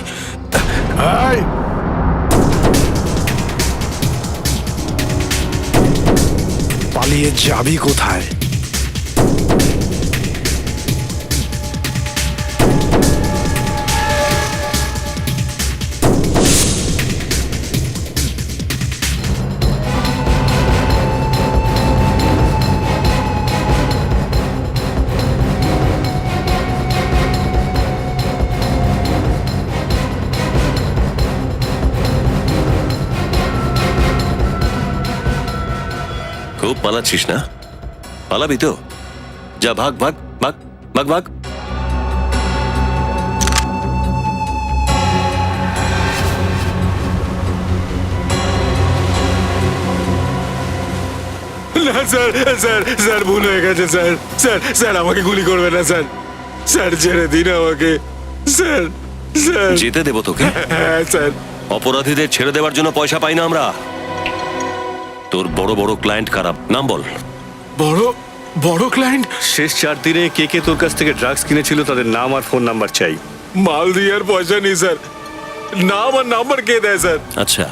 Speaker 12: পালিয়ে যাবি কোথায়?
Speaker 6: খুব পালাচ্ছিস না? পালাবি তো? যা, ভাগ ভাগ ভাগ ভাগ ভাগ।
Speaker 8: না স্যার, স্যার স্যার ভুল হয়ে গেছে স্যার। স্যার স্যার আমাকে গুলি করবে না স্যার। স্যার ছেড়ে দিন আমাকে স্যার। স্যার
Speaker 6: যেতে দেবো তোকে?
Speaker 8: হ্যাঁ স্যার।
Speaker 6: অপরাধীদের ছেড়ে দেওয়ার জন্য পয়সা পাই না আমরা। তোর বড় বড় ক্লায়েন্ট কারা, নাম বল।
Speaker 4: বড় বড় ক্লায়েন্ট?
Speaker 13: শেষ 4 দিনে কে কে তোর কাছ থেকে ড্রাগস কিনেছিল তাদের নাম আর ফোন নাম্বার চাই।
Speaker 8: মাল দিয়ে আর পয়সা নেই স্যার। নাম আর নাম্বার কে দেয় স্যার?
Speaker 6: আচ্ছা,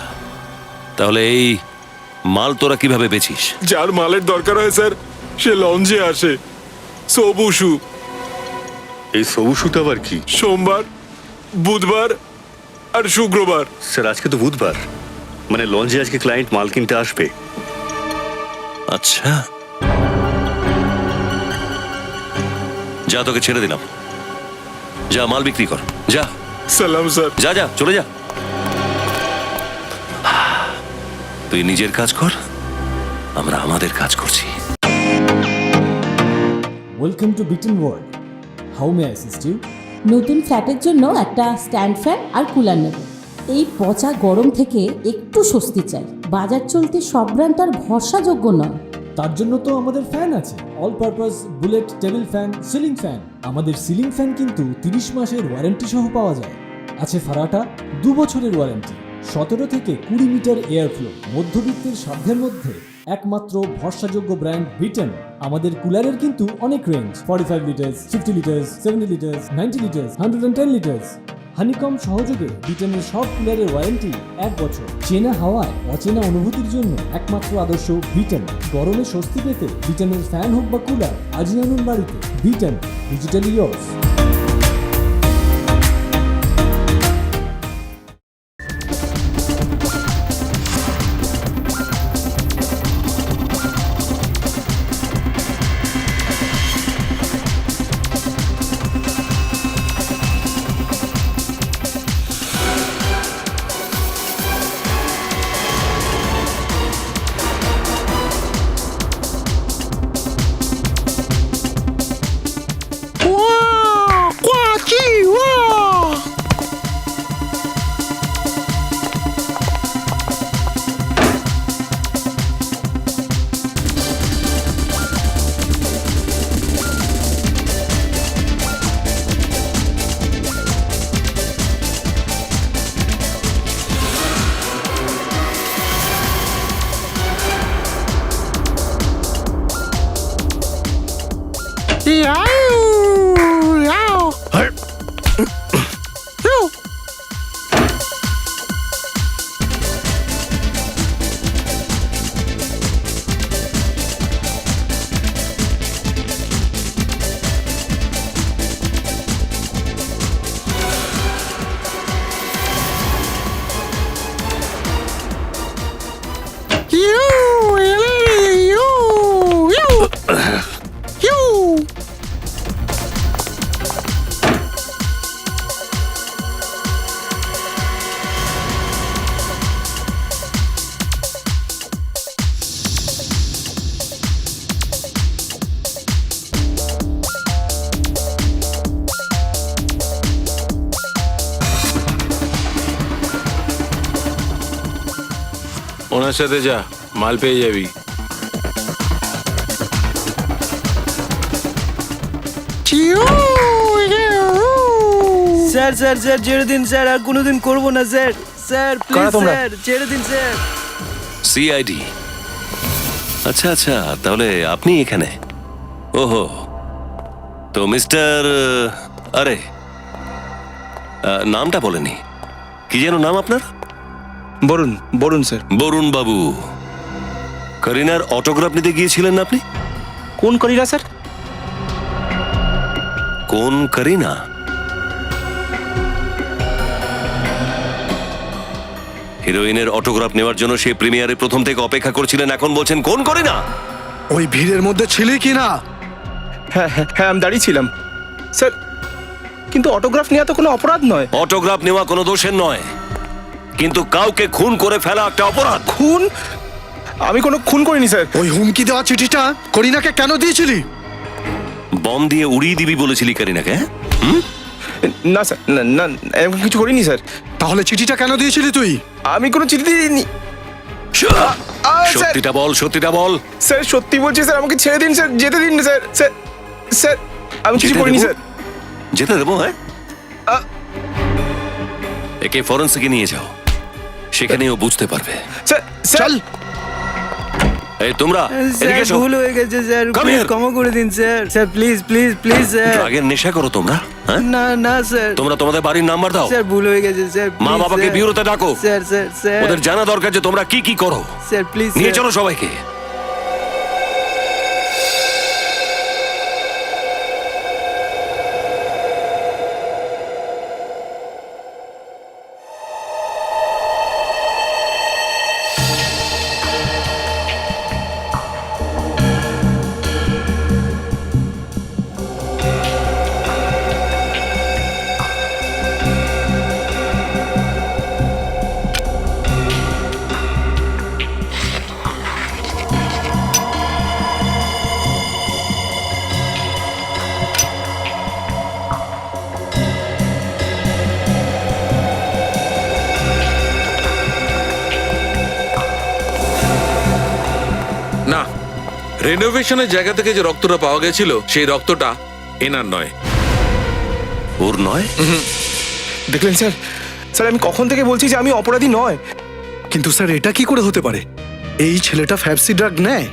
Speaker 6: তাহলে এই মাল তোরা কিভাবে বেচিস?
Speaker 8: যার মালের দরকার হয় স্যার, সে লঞ্চে আসে। সবুসু।
Speaker 13: এই সবুসুটা আবার কি?
Speaker 8: সোমবার, বুধবার আর শুক্রবার।
Speaker 13: স্যার আজকে তো বুধবার, মানে লঞ্চে আজকে ক্লায়েন্ট মাল কিনতে আসবে।
Speaker 6: আচ্ছা, যা, তোকে ছেড়ে দিলাম। যা, মাল বিক্রি কর, যা।
Speaker 8: সালাম স্যার।
Speaker 6: যা যা, চলে যা। তুই নিজের কাজ কর, আমরা আমাদের কাজ করছি।
Speaker 16: Welcome to beaten world. How may I assist you?
Speaker 17: নতুন ফ্ল্যাটের জন্য একটা স্ট্যান্ড ফ্যান আর কুলার নেব। এই পচা গরম থেকে একটু স্বস্তি চাই। বাজার চলতে সব ব্র্যান্ড আর ভরসাযোগ্য নয়।
Speaker 16: তার জন্য তো আমাদের ফ্যান আছে, all purpose bullet table fan, ceiling fan. আমাদের সিলিং ফ্যান কিন্তু 30 মাসের ওয়ারেন্টি সহ পাওয়া যায়। আছে ফারাটা 2 বছরের ওয়ারেন্টি, 17 থেকে 20 মিটার এয়ার ফ্লো, মধ্যবিত্তের সাধ্যের মধ্যে একমাত্র ভরসাযোগ্য ব্র্যান্ড বিটেন। আমাদের কুলারের কিন্তু অনেক range, 45 litres, 50 litres, 70 litres, 90 litres, 110 litres. Honeycomb সহযোগে ব্রিটেনের সব কুলারের ওয়ারেন্টি 1 বছর। চেনা হাওয়ায় অচেনা অনুভূতির জন্য একমাত্র আদর্শ ব্রিটেন। গরমে স্বস্তি পেতে ব্রিটেনের ফ্যান হোক বা কুলার, আজই আনুন বাড়িতে। Britain, digitally years.
Speaker 4: ওনার সাথে যা, মাল পেয়ে যাবি।
Speaker 10: স্যার স্যার স্যার ছেড়ে দিন স্যার, আর কোনোদিন করবো না স্যার। স্যার প্লিজ স্যার ছেড়ে দিন স্যার।
Speaker 6: সিআইডি, আচ্ছা আচ্ছা, তাহলে আপনি এখানে। ওহো, তো মিস্টার, আরে নামটা বলেনি, কি যেন নাম আপনার?
Speaker 8: বরুণ, বরুণ স্যার।
Speaker 6: বরুণ বাবু, করিনার অটোগ্রাফ নিতে গিয়েছিলেন না আপনি?
Speaker 8: কোন করিনা স্যার?
Speaker 6: কোন করিনা? হিরোইনের অটোগ্রাফ নেওয়ার জন্য সে প্রিমিয়ারে প্রথম থেকে অপেক্ষা করছিলেন, এখন বলছেন কোন করিনা?
Speaker 12: ওই ভিড়ের মধ্যে ছিলি কি না?
Speaker 8: হ্যাঁ হ্যাঁ হ্যাঁ, আমি দাঁড়িয়ে ছিলাম স্যার, কিন্তু অটোগ্রাফ নেওয়া তো কোনো অপরাধ নয়।
Speaker 6: অটোগ্রাফ নেওয়া কোনো দোষের নয়, কিন্তু কাউকে খুন করে ফেলা একটা অপরাধ।
Speaker 8: খুন? আমি কোনো খুন করিনি স্যার।
Speaker 12: ওই হুমকি দেওয়া চিঠিটা করিনাকে কেন দিয়েছিলি?
Speaker 6: বম দিয়ে উড়িয়ে দিবি বলেছিলি করিনাকে? হুম?
Speaker 8: না স্যার, না না, এরকম কিছু করিনি স্যার।
Speaker 12: তাহলে চিঠিটা কেন দিয়েছিলি তুই?
Speaker 8: আমি কোনো চিঠি দিইনি।
Speaker 6: সত্যিটা বল, সত্যিটা বল।
Speaker 8: স্যার সত্যি বলছি স্যার, আমাকে ছেড়ে দিন স্যার, যেতে দিন স্যার। স্যার স্যার আমি কিছু করিনি স্যার।
Speaker 6: যেতে দেবো? হ্যাঁ, একে ফরেন্সিকে নিয়ে যাও, সেখানেও বুঝতে পারবে।
Speaker 8: স্যার চল।
Speaker 6: এই তোমরা এদিকে এসো।
Speaker 10: ভুল হয়ে গেছে স্যার,
Speaker 6: Come
Speaker 10: প্লিজ
Speaker 6: here.
Speaker 10: ক্ষমা করে দিন sir. Sir please please please sir.
Speaker 6: ড্রাগের নেশা করো তোমরা? হ্যাঁ,
Speaker 10: না না স্যার।
Speaker 6: তোমরা তোমাদের বাড়ির নাম্বার দাও।
Speaker 10: স্যার ভুল হয়ে গেছে স্যার।
Speaker 6: মা বাবাকে বিউরোতে ডাকো।
Speaker 10: Sir sir sir.
Speaker 6: ওদের জানা দরকার যে তোমরা কি কি করো।
Speaker 10: স্যার প্লিজ
Speaker 6: নিয়ে চলো সবাইকে।
Speaker 4: না, রেনোভেশনের জায়গা থেকে যে রক্তটা পাওয়া গেছিল সেই রক্তটা এনার নয়।
Speaker 6: ওর নয়?
Speaker 8: দেখলেন স্যার, স্যার আমি কখন থেকে বলছি যে আমি অপরাধী নয়।
Speaker 12: কিন্তু স্যার এটা কি করে হতে পারে? এই ছেলেটা ফ্যাবসি ড্রাগ নেয়।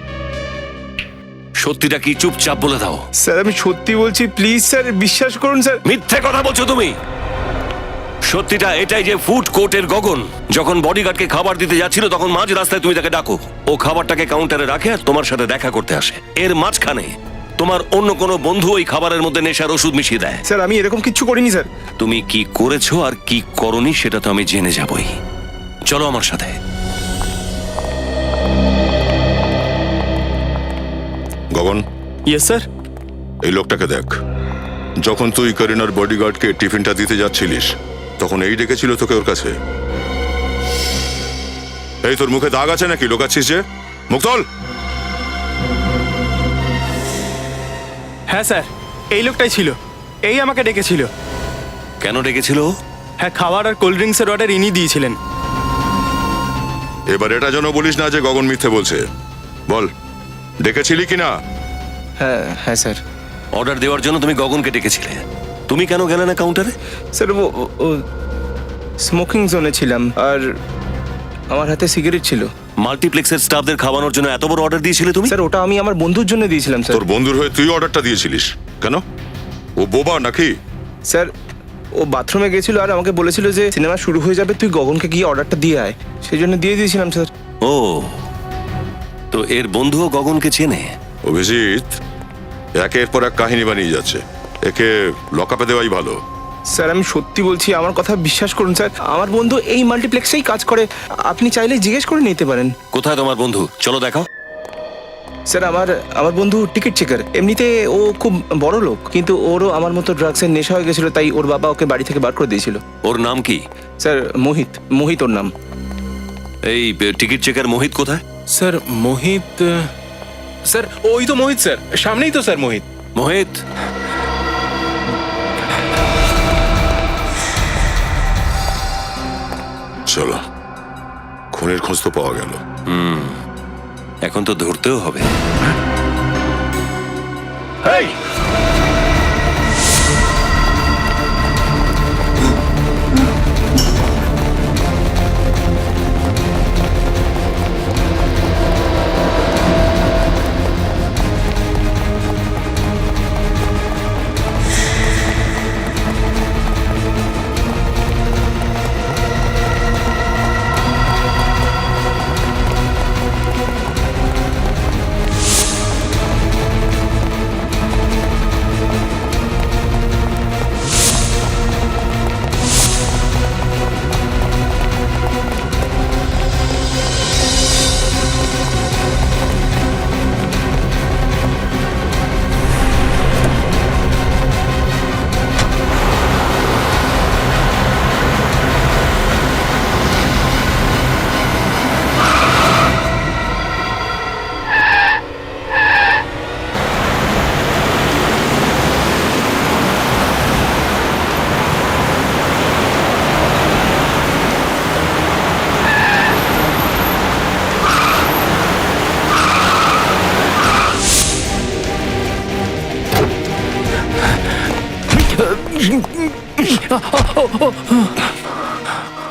Speaker 6: সত্যিটা কি চুপচাপ বলে দাও।
Speaker 8: স্যার আমি সত্যি বলছি, প্লিজ স্যার বিশ্বাস করুন স্যার।
Speaker 6: মিথ্যে কথা বলছো তুমি। সত্যিটা এটাই যে ফুড কোর্টের গগন যখন বডিগার্ডকে খাবার দিতে যাচ্ছিল তখন মাঝ রাস্তায় তুমি তাকে ডাকো, ও খাবারটাকে কাউন্টারে রাখে আর তোমার সাথে দেখা করতে আসে। এর মাঝখানে তোমার অন্য কোনো বন্ধু ওই খাবারের মধ্যে নেশার ওষুধ মিশিয়ে দেয়।
Speaker 8: স্যার আমি এরকম কিচ্ছু করিনি স্যার।
Speaker 6: তুমি কি করেছো আর কি করনি সেটা তো আমি জেনে যাবই। চলো আমার সাথে।
Speaker 9: গগন,
Speaker 1: ইয়েস স্যার।
Speaker 9: এই লোকটাকে দেখ। যখন তুই করিনার বডিগার্ডকে টিফিনটা দিতে যাচ্ছিলিস তখন এই ডেকেছিল তোকে ওর কাছে। এই তোর মুখে দাগ আছে নাকি? লোকাচ্ছিস যে, মুখ তোল।
Speaker 1: হ্যাঁ স্যার, এই লোকটাই ছিল, এই আমাকে ডেকেছিল।
Speaker 6: কেন ডেকেছিল?
Speaker 1: হ্যাঁ, খাবার আর কোল্ড ড্রিঙ্কসের অর্ডার ইনি দিয়েছিলেন।
Speaker 9: এবার এটা যেন বলিস না যে গগন মিথ্যে বলছে। বল, ডেকেছিলি কিনা?
Speaker 8: হ্যাঁ হ্যাঁ স্যার।
Speaker 6: অর্ডার দেওয়ার জন্য তুমি গগনকে ডেকেছিলে, তুমি কেন গেলে না কাউন্টারে?
Speaker 8: স্যার ও স্মোকিং জোনে ছিলাম আর আমার হাতে সিগারেট ছিল।
Speaker 6: মাল্টিপ্লেক্সের স্টাফদের খাওয়ানোর জন্য এত বড় অর্ডার দিয়েছিলে তুমি?
Speaker 8: স্যার ওটা আমি আমার বন্ধুর জন্য দিয়েছিলাম স্যার।
Speaker 9: তোর বন্ধুর হয়ে তুই অর্ডারটা দিয়েছিলিস কেন? ও বোবা নাকি?
Speaker 8: স্যার ও বাথরুমে গেছিল আর আমাকে বলেছিল যে সিনেমা শুরু হয়ে যাবে, তুই গগনকে গিয়ে অর্ডারটা দিয়ে আয়, সেই জন্য দিয়ে দিয়েছিলাম স্যার।
Speaker 6: ও, তো এর বন্ধুও গগনকে চেনে?
Speaker 9: অভিজিৎ একের পর এক কাহিনী বানিয়ে যাচ্ছে, একে লকআপে দেওয়াই ভালো।
Speaker 8: স্যার আমি সত্যি বলছি, আমার কথা বিশ্বাস করুন স্যার, আমার বন্ধু এই মাল্টিপ্লেক্সেই কাজ করে, আপনি চাইলে জিজ্ঞেস করে নিতে পারেন।
Speaker 6: কোথায় তোমার বন্ধু? চলো দেখাও।
Speaker 8: স্যার আমার বন্ধু টিকিট চেকার, এমনিতে ও খুব বড় লোক, কিন্তু ওরও আমার মতো ড্রাগসের নেশা হয়ে গেছিল, তাই ওর বাবা ওকে বাড়ি থেকে বার করে দিয়েছিল।
Speaker 6: ওর নাম কি?
Speaker 8: স্যার মোহিত ওর নাম।
Speaker 6: এই টিকিট চেকার মোহিত কোথায়?
Speaker 4: স্যার মোহিত, স্যার ওই তো মোহিত স্যার, সামনেই তো স্যার মোহিত।
Speaker 6: মোহিত,
Speaker 9: চলো, খুনের খোঁজ তো পাওয়া গেল।
Speaker 6: এখন তো ধরতেও হবে।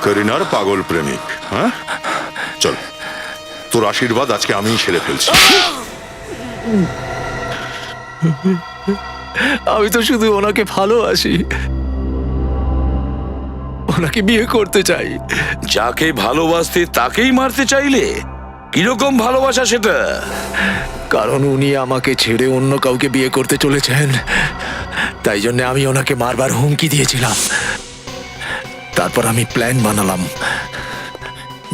Speaker 9: করিনার পাগল প্রেমিক। হ্যাঁ চল, তোর আশীর্বাদ আজকে আমিই সেরে ফেলছি।
Speaker 14: আমি তো শুধু ওনাকে ভালোবাসি, ওনাকে বিয়ে করতে চাই।
Speaker 5: যাকে ভালোবাসতে তাকেই মারতে চাইলে? কিরকম ভালোবাসা সেটা?
Speaker 14: কারণ উনি আমাকে ছেড়ে অন্য কাউকে বিয়ে করতে চলেছেন, তাই জন্য আমি ওনাকে মারবার হুমকি দিয়েছিলাম। তারপর আমি প্ল্যান বানালাম,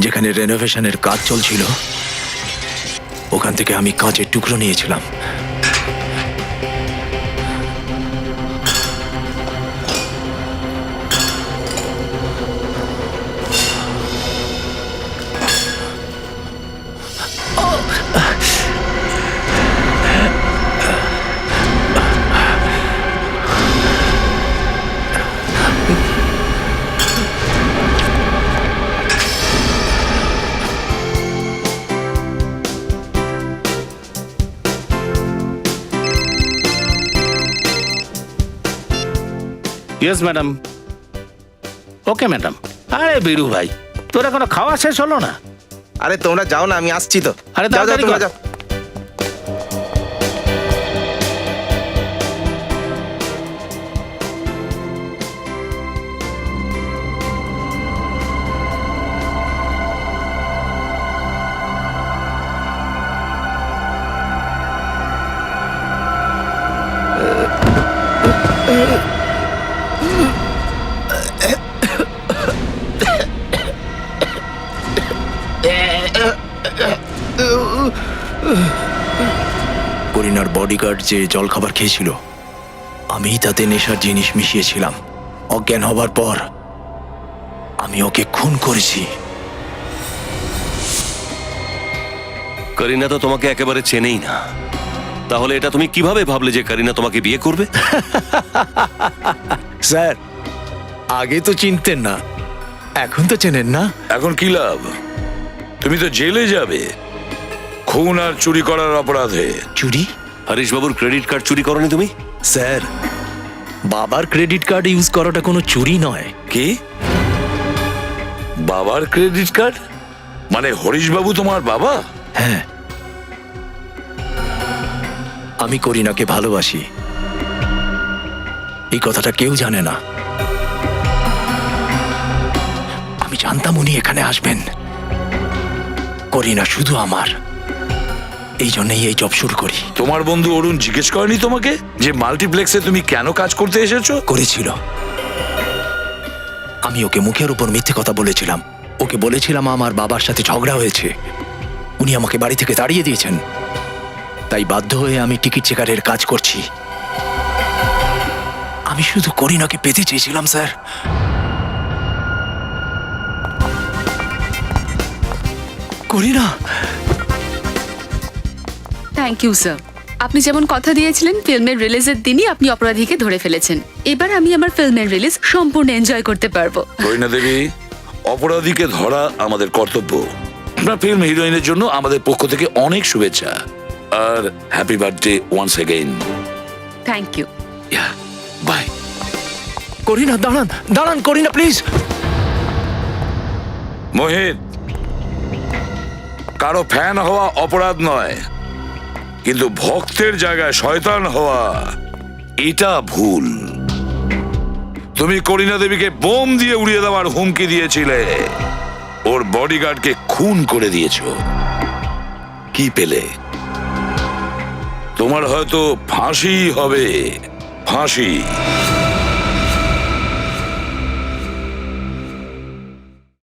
Speaker 14: যেখানে রেনোভেশনের কাজ চলছিল ওখান থেকে আমি কাঁচের টুকরো নিয়েছিলাম।
Speaker 11: Yes madam. Okay madam. আরে বীরু ভাই, তোর এখনো খাওয়া শেষ হলো না?
Speaker 8: আরে তোমরা যাও না, আমি আসছি তো।
Speaker 11: আরে
Speaker 8: যাও যাও,
Speaker 11: তাড়াতাড়ি
Speaker 8: তোমরা
Speaker 11: কর।
Speaker 8: যাও।
Speaker 14: বডিগার্ড যে জলখাবার খেয়েছিল আমি তাতে নেশার জিনিস মিশিয়েছিলাম। অজ্ঞান হবার পর আমি ওকে খুন করেছি।
Speaker 6: করিনা তো তোমাকে একেবারে চেনেই না, তাহলে এটা তুমি কিভাবে ভাবলে যে করিনা তোমাকে বিয়ে করবে?
Speaker 14: স্যার, আগে তো চিনতেন না, এখন তো চেনেন না।
Speaker 5: এখন কি লাভ? তুমি তো জেলে যাবে খুন আর চুরি করার অপরাধে।
Speaker 14: চুরি?
Speaker 6: হরিশ বাবুর ক্রেডিট কার্ড চুরি করনি তুমি?
Speaker 14: স্যার, বাবার ক্রেডিট কার্ড ইউজ করাটা কোনো চুরি নয়।
Speaker 5: কি? বাবার ক্রেডিট কার্ড? মানে হরিশবাবু তোমার বাবা?
Speaker 14: হ্যাঁ, আমি করিনাকে ভালোবাসি, এই কথাটা কেউ জানে না। আমি জানতাম উনি এখানে আসবেন। করিনা শুধু আমার, এই জন্যই এই জব শুরু করি।
Speaker 5: তোমার বন্ধু অরুণ জিজ্ঞেস করেনি তোমাকে যে মাল্টিপ্লেক্সে তুমি কেন কাজ করতে এসেছো?
Speaker 14: করেছিল। আমি ওকে মুখের উপর মিথ্যে কথা বলেছিলাম। ওকে বলেছিলাম আমার বাবার সাথে ঝগড়া হয়েছে, উনি আমাকে বাড়ি থেকে তাড়িয়ে দিয়েছেন। তাই বাধ্য হয়ে আমি টিকিট চেকারের কাজ করছি। আমি শুধু করিনাকে পেতে চেয়েছিলাম স্যার। করিনা,
Speaker 2: থ্যাংক ইউ স্যার। আপনি যেমন কথা দিয়েছিলেন ফিল্মের রিলিজের দিনই আপনি অপরাধীকে ধরে ফেলেছেন। এবার আমি আমার ফিল্মের রিলিজ সম্পূর্ণ এনজয় করতে পারবো।
Speaker 5: করিনা দেবী, অপরাধীকে ধরা আমাদের কর্তব্য। আপনার ফিল্ম হিরোইনের জন্য আমাদের পক্ষ থেকে অনেক শুভেচ্ছা আর happy birthday once again.
Speaker 2: Thank you.
Speaker 5: Bye.
Speaker 14: Kareena দাঁড়ান, দাঁড়ান করিনা প্লিজ।
Speaker 5: মোহিত, কারো ফ্যান হওয়া অপরাধ নয়, কিন্তু ভক্তের জায়গায় শয়তান হওয়া এটা ভুল। তুমি করিনা দেবীকে বোম দিয়ে উড়িয়ে দেওয়ার হুমকি দিয়েছিলে, ওর বডিগার্ডকে খুন করে দিয়েছো। কি পেলে? তোমার হয়তো ফাঁসি হবে, ফাঁসি।